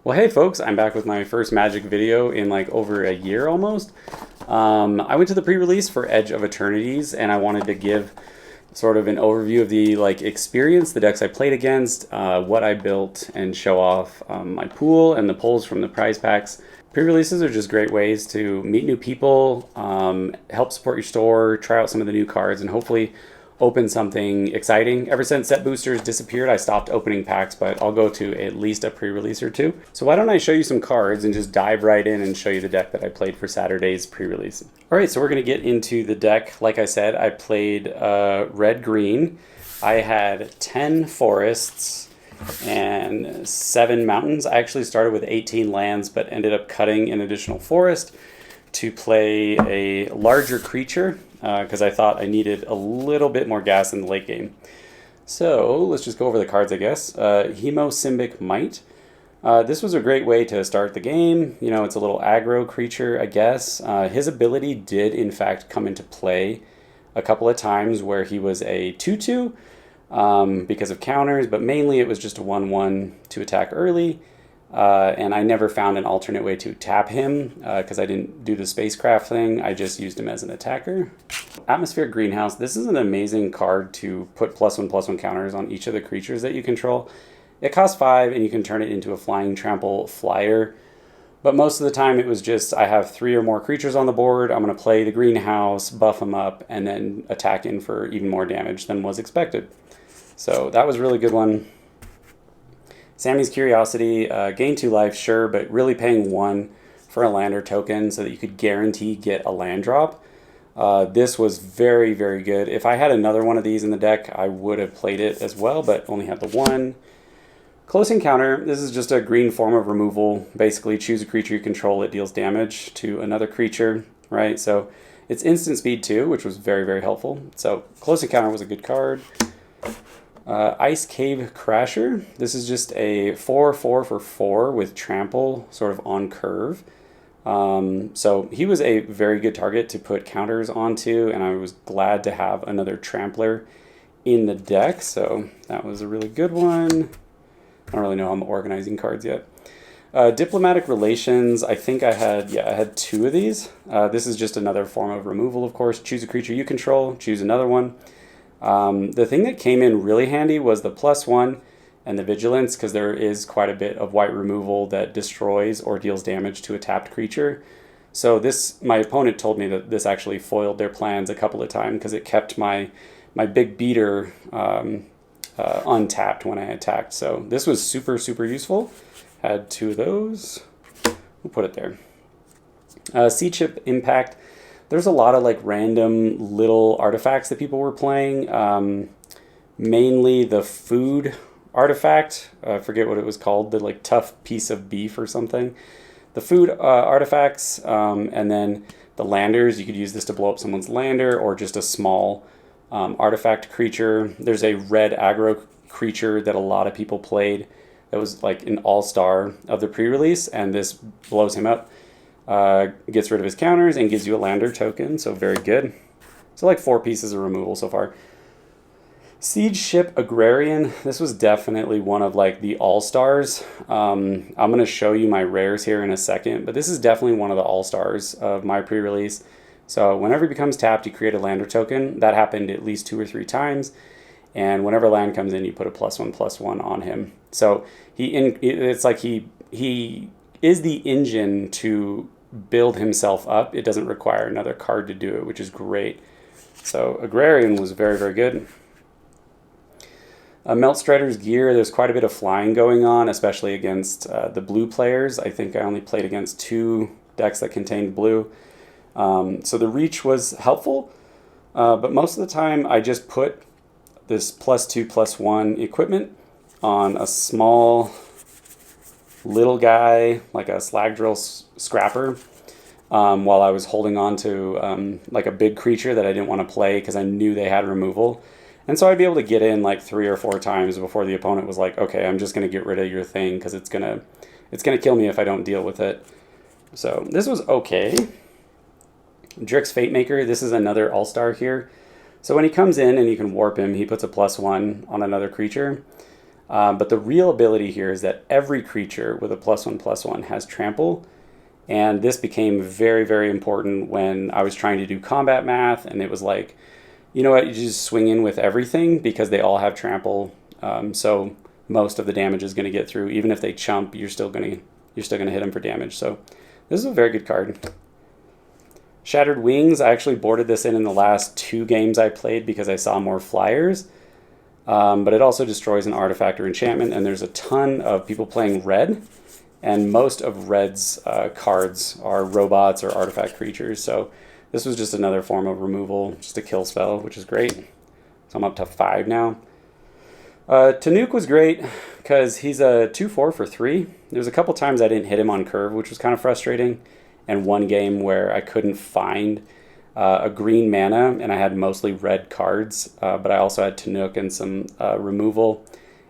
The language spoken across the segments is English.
Well, hey folks, I'm back with my first Magic video in like over a year almost. I went to the pre-release for Edge of Eternities and I wanted to give sort of an overview of the experience, the decks I played against, what I built, and show off my pool and the pulls from the prize packs. Pre-releases are just great ways to meet new people, help support your store, try out some of the new cards, and hopefully open something exciting. Ever since set boosters disappeared, I stopped opening packs, but I'll go to at least a pre-release or two. So why don't I show you some cards and just dive right in and show you the deck that I played for Saturday's pre-release. All right, so we're gonna get into the deck. Like I said, I played red-green. I had 10 forests and 7 mountains. I actually started with 18 lands, but ended up cutting an additional forest to play a larger creature because I thought I needed a little bit more gas in the late game. So let's just go over the cards, I guess. Hemosymbic Might. This was a great way to start the game. You know, it's a little aggro creature, I guess. His ability did, in fact, come into play a couple of times where he was a 2/2 because of counters, but mainly it was just a 1/1 to attack early. And I never found an alternate way to tap him because I didn't do the spacecraft thing. I just used him as an attacker. Atmospheric Greenhouse. This is an amazing card to put +1/+1 counters on each of the creatures that you control. It costs 5 and you can turn it into a flying trample flyer. But most of the time it was just, I have 3 or more creatures on the board. I'm going to play the greenhouse, buff them up, and then attack in for even more damage than was expected. So that was a really good one. Sammy's Curiosity, gain 2 life, sure, but really paying 1 for a lander token so that you could guarantee get a land drop. This was very, very good. If I had another one of these in the deck, I would have played it as well, but only had the 1. Close Encounter, this is just a green form of removal. Basically, choose a creature you control, it deals damage to another creature, right? So it's instant speed too, which was very, very helpful. So Close Encounter was a good card. Ice Cave Crasher. This is just a 4/4 for 4 with trample sort of on curve. So he was a very good target to put counters onto, and I was glad to have another trampler in the deck. So that was a really good one. I don't really know how I'm organizing cards yet. Diplomatic Relations. I think I had 2 of these. This is just another form of removal, of course. Choose a creature you control, choose another one. The thing that came in really handy was the +1 and the Vigilance, because there is quite a bit of white removal that destroys or deals damage to a tapped creature. So this, my opponent told me that this actually foiled their plans a couple of times because it kept my big beater untapped when I attacked. So this was super, super useful. Had 2 of those. We'll put it there. Sea Chip Impact. There's a lot of like random little artifacts that people were playing. Mainly the food artifact. I forget what it was called. The like tough piece of beef or something. The food artifacts, and then the landers. You could use this to blow up someone's lander or just a small artifact creature. There's a red aggro creature that a lot of people played. That was like an all-star of the pre-release, and this blows him up. Gets rid of his counters and gives you a lander token, so very good. So like 4 pieces of removal so far. Siege Ship Agrarian. This was definitely one of like the all-stars. I'm going to show you my rares here in a second, but this is definitely one of the all-stars of my pre-release. So whenever he becomes tapped, you create a lander token. That happened at least 2 or 3 times. And whenever land comes in, you put a +1/+1 on him. So it's like he is the engine to build himself up. It doesn't require another card to do it, which is great. So Agrarian was very, very good. Meltstrider's Gear, there's quite a bit of flying going on, especially against the blue players. I think I only played against 2 decks that contained blue. So the reach was helpful, but most of the time I just put this +2/+1 equipment on a small little guy, like a slag drill scrapper, while I was holding on to like a big creature that I didn't want to play because I knew they had removal. And so I'd be able to get in like 3 or 4 times before the opponent was like, okay, I'm just going to get rid of your thing because it's gonna kill me if I don't deal with it. So this was okay. Drix Fatemaker, this is another all-star here. So when he comes in and you can warp him, he puts a +1 on another creature. But the real ability here is that every creature with a +1/+1 has trample. And this became very, very important when I was trying to do combat math, and it was like, you know what, you just swing in with everything because they all have trample. So most of the damage is going to get through. Even if they chump, you're still going to hit them for damage. So this is a very good card. Shattered Wings, I actually boarded this in the last 2 games I played because I saw more flyers. But it also destroys an artifact or enchantment, and there's a ton of people playing red, and most of red's cards are robots or artifact creatures. So this was just another form of removal, just a kill spell, which is great. So I'm up to 5 now. Tanuke was great because he's a 2/4 for 3. There's a couple times I didn't hit him on curve, which was kind of frustrating, and one game where I couldn't find a green mana, and I had mostly red cards, but I also had Tanuke and some removal,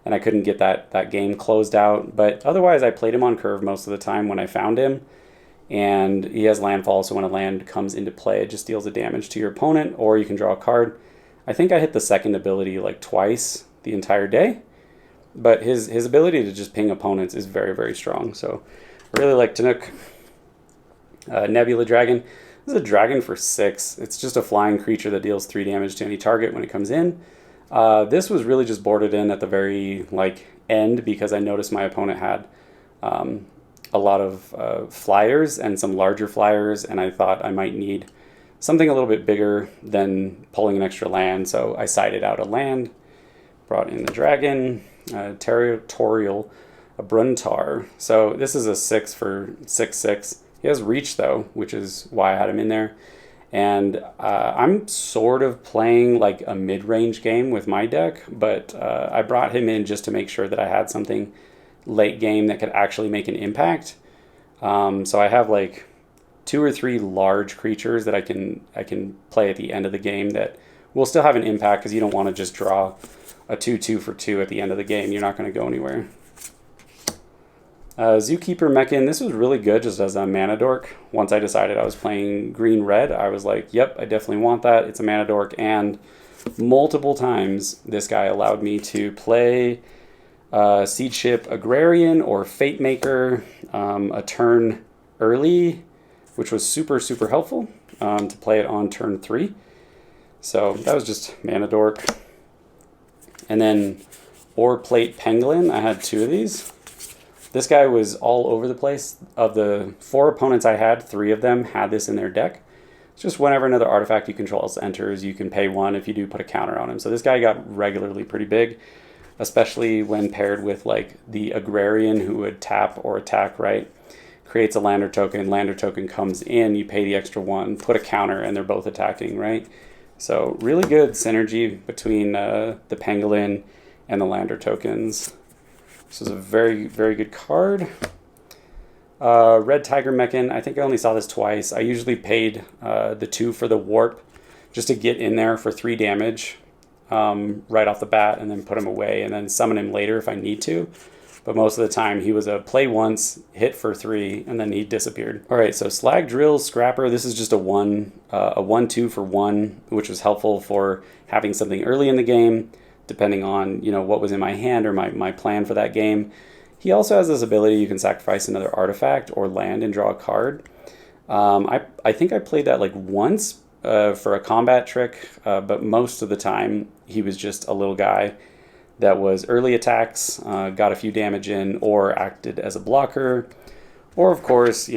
and I couldn't get that game closed out. But otherwise, I played him on curve most of the time when I found him, and he has landfall, so when a land comes into play, it just deals the damage to your opponent, or you can draw a card. I think I hit the second ability like twice the entire day, but his ability to just ping opponents is very, very strong. So I really like Tanuke. Nebula Dragon. This is a dragon for 6. It's just a flying creature that deals 3 damage to any target when it comes in. This was really just boarded in at the very end because I noticed my opponent had a lot of flyers and some larger flyers, and I thought I might need something a little bit bigger than pulling an extra land. So I sided out a land, brought in the dragon, territorial, a Bruntar. So this is a 6 for 6/6. He has reach though, which is why I had him in there. And I'm sort of playing like a mid-range game with my deck, but I brought him in just to make sure that I had something late game that could actually make an impact. So I have like 2 or 3 large creatures that I can play at the end of the game that will still have an impact, because you don't want to just draw a 2/2 for 2 at the end of the game. You're not going to go anywhere. Zookeeper Mechan, this was really good just as a mana dork. Once I decided I was playing green-red, I was like, yep, I definitely want that. It's a mana dork, and multiple times this guy allowed me to play Siege Ship Agrarian or Fate Maker a turn early, which was super, super helpful to play it on turn 3. So that was just mana dork. And then Ore Plate Pangolin, I had 2 of these. This guy was all over the place. Of the 4 opponents I had, 3 of them had this in their deck. It's just whenever another artifact you control enters, you can pay 1 if you do put a counter on him. So this guy got regularly pretty big, especially when paired with like the Agrarian, who would tap or attack, right? Creates a lander token comes in, you pay the extra 1, put a counter, and they're both attacking, right? So really good synergy between the Pangolin and the lander tokens. This is a very, very good card. Red Tiger Mechan, I think I only saw this twice. I usually paid the 2 for the warp just to get in there for 3 damage right off the bat, and then put him away, and then summon him later if I need to. But most of the time he was a play once, hit for 3, and then he disappeared. All right, so Slag Drill Scrapper, this is just a 1/2 for 1, which was helpful for having something early in the game, depending on what was in my hand or my plan for that game. He also has this ability, you can sacrifice another artifact or land and draw a card. I think I played that like once for a combat trick, but most of the time he was just a little guy that was early attacks, got a few damage in, or acted as a blocker, or of course,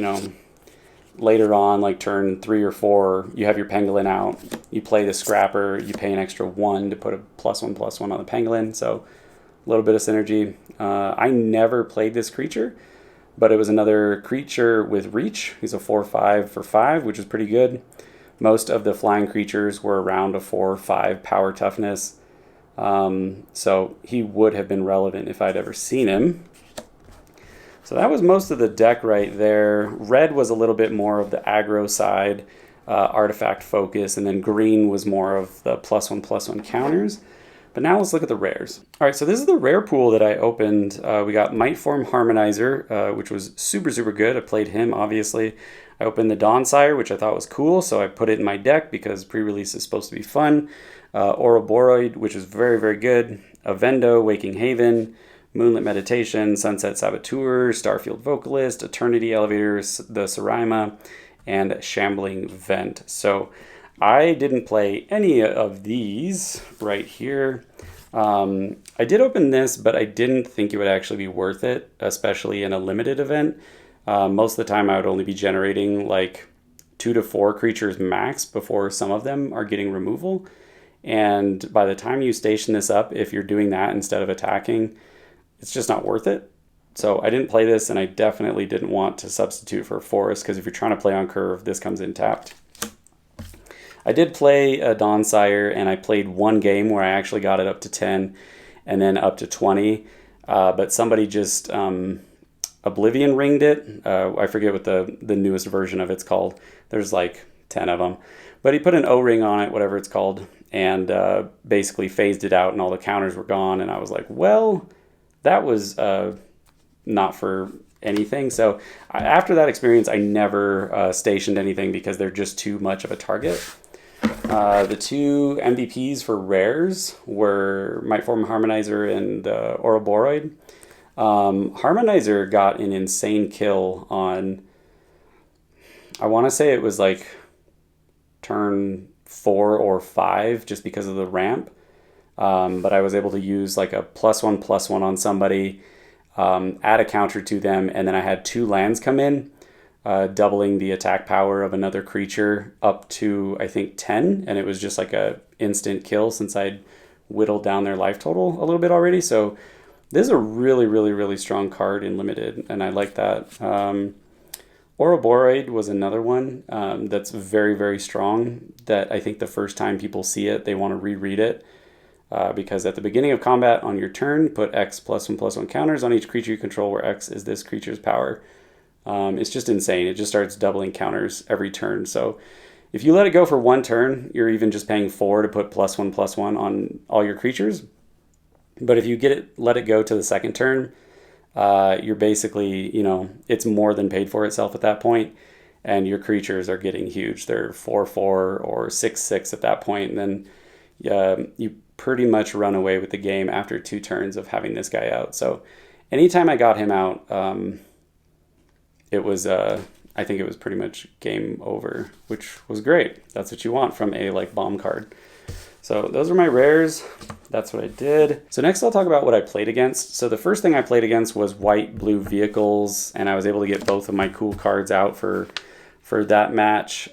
later on, like turn 3 or 4, you have your Pangolin out, you play the Scrapper, you pay an extra 1 to put a +1/+1 on the Pangolin, so a little bit of synergy. I never played this creature, but it was another creature with reach. He's a 4/5 for 5, which is pretty good. Most of the flying creatures were around a 4/5 power toughness, so he would have been relevant if I'd ever seen him. So that was most of the deck right there. Red was a little bit more of the aggro side, artifact focus, and then green was more of the +1/+1 counters. But now let's look at the rares. All right, so this is the rare pool that I opened. We got Mightform Harmonizer, which was super, super good. I played him, obviously. I opened the Dawnsire, which I thought was cool, so I put it in my deck because pre-release is supposed to be fun. Ouroboros, which is very, very good. Avendo, Waking Haven, Moonlit Meditation, Sunset Saboteur, Starfield Vocalist, Eternity Elevator, the Saraima, and Shambling Vent. So I didn't play any of these right here. I did open this, but I didn't think it would actually be worth it, especially in a limited event. Most of the time I would only be generating like 2 to 4 creatures max before some of them are getting removal. And by the time you station this up, if you're doing that instead of attacking, it's just not worth it. So I didn't play this, and I definitely didn't want to substitute for a forest, because if you're trying to play on curve, this comes in tapped. I did play a Dawnsire, and I played one game where I actually got it up to 10 and then up to 20. But somebody just Oblivion ringed it. I forget what the newest version of it's called. There's like 10 of them. But he put an O-ring on it, whatever it's called, and basically phased it out, and all the counters were gone. And I was like, well, that was not for anything. So after that experience, I never stationed anything, because they're just too much of a target. The 2 MVPs for rares were Mightform Harmonizer and Ouroboros. Harmonizer got an insane kill on, I want to say it was like turn 4 or 5, just because of the ramp. But I was able to use like a +1/+1 on somebody, add a counter to them, and then I had 2 lands come in, doubling the attack power of another creature up to, I think, 10, and it was just like a instant kill, since I'd whittled down their life total a little bit already. So this is a really, really, really strong card in limited, and I like that. Ouroboros was another one that's very, very strong, that I think the first time people see it, they want to reread it. Because at the beginning of combat on your turn, put X +1/+1 counters on each creature you control, where X is this creature's power. It's just insane. It just starts doubling counters every turn. So if you let it go for 1 turn, you're even just paying 4 to put +1/+1 on all your creatures. But if you let it go to the second turn, you're basically, it's more than paid for itself at that point, and your creatures are getting huge. They're 4/4 or 6/6 at that point, and then you pretty much run away with the game after 2 turns of having this guy out. So anytime I got him out, it was I think it was pretty much game over, which was great. That's what you want from a like bomb card. So those are my rares. That's what I did. So next I'll talk about what I played against. So the first thing I played against was white-blue vehicles, and I was able to get both of my cool cards out for that match.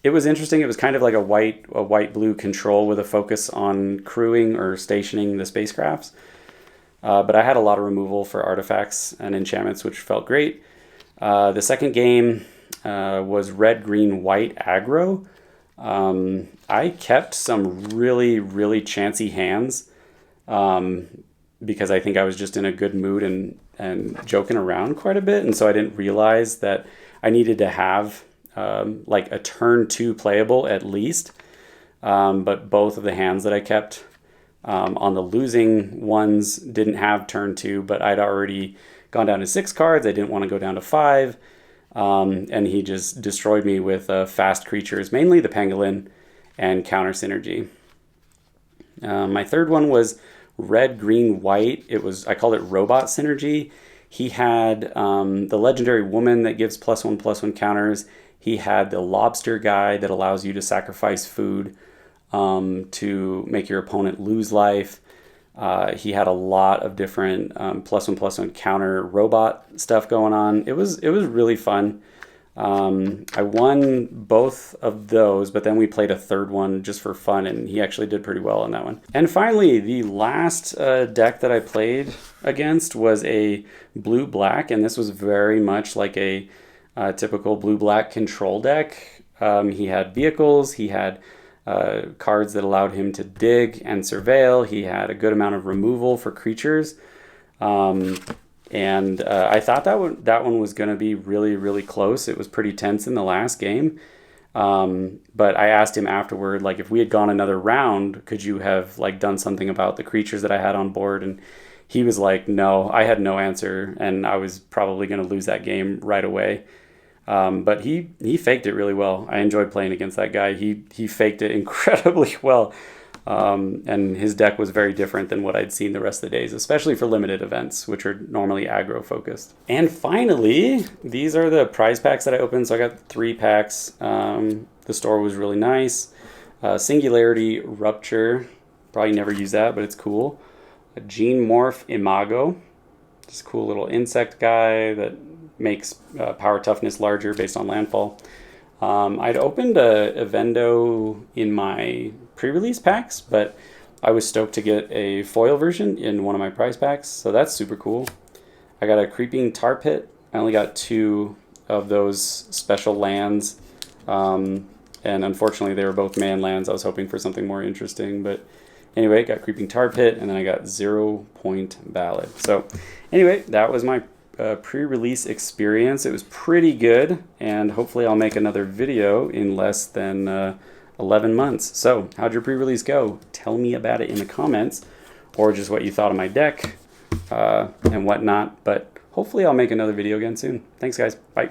It was interesting. It was kind of like a white-blue control with a focus on crewing or stationing the spacecrafts. But I had a lot of removal for artifacts and enchantments, which felt great. The second game was red, green, white aggro. I kept some really, really chancy hands because I think I was just in a good mood and joking around quite a bit. And so I didn't realize that I needed to have like a turn 2 playable at least. But both of the hands that I kept on the losing ones didn't have turn 2, but I'd already gone down to 6 cards. I didn't want to go down to 5. And he just destroyed me with fast creatures, mainly the pangolin and counter synergy. My third one was red, green, white. I called it robot synergy. He had the legendary woman that gives +1/+1 counters. He had the lobster guy that allows you to sacrifice food to make your opponent lose life. He had a lot of different +1/+1 counter robot stuff going on. It was really fun. I won both of those, but then we played a third one just for fun, and he actually did pretty well on that one. And finally, the last deck that I played against was a blue-black, and this was very much like a typical blue-black control deck. He had vehicles, he had cards that allowed him to dig and surveil. He had a good amount of removal for creatures. And I thought that one was going to be really, really close. It was pretty tense in the last game. But I asked him afterward, like, if we had gone another round, could you have like done something about the creatures that I had on board? And he was like, no, I had no answer, and I was probably going to lose that game right away. But he faked it really well. I enjoyed playing against that guy. He faked it incredibly well. And his deck was very different than what I'd seen the rest of the days, especially for limited events, which are normally aggro focused. And finally, these are the prize packs that I opened. So I got 3 packs. The store was really nice. Singularity Rupture, probably never use that, but it's cool. A Gene Morph Imago, just a cool little insect guy that makes power toughness larger based on landfall. I'd opened a Evendo in my pre-release packs, but I was stoked to get a foil version in one of my prize packs, so that's super cool. I got a Creeping Tar Pit. I only got 2 of those special lands, and unfortunately they were both man lands. I was hoping for something more interesting, but anyway, got Creeping Tar Pit, and then I got 0 Point Ballad. So anyway, that was my pre-release experience. It was pretty good, and hopefully I'll make another video in less than 11 months. So how'd your pre-release go? Tell me about it in the comments, or just what you thought of my deck and whatnot. But hopefully I'll make another video again soon. Thanks guys. Bye.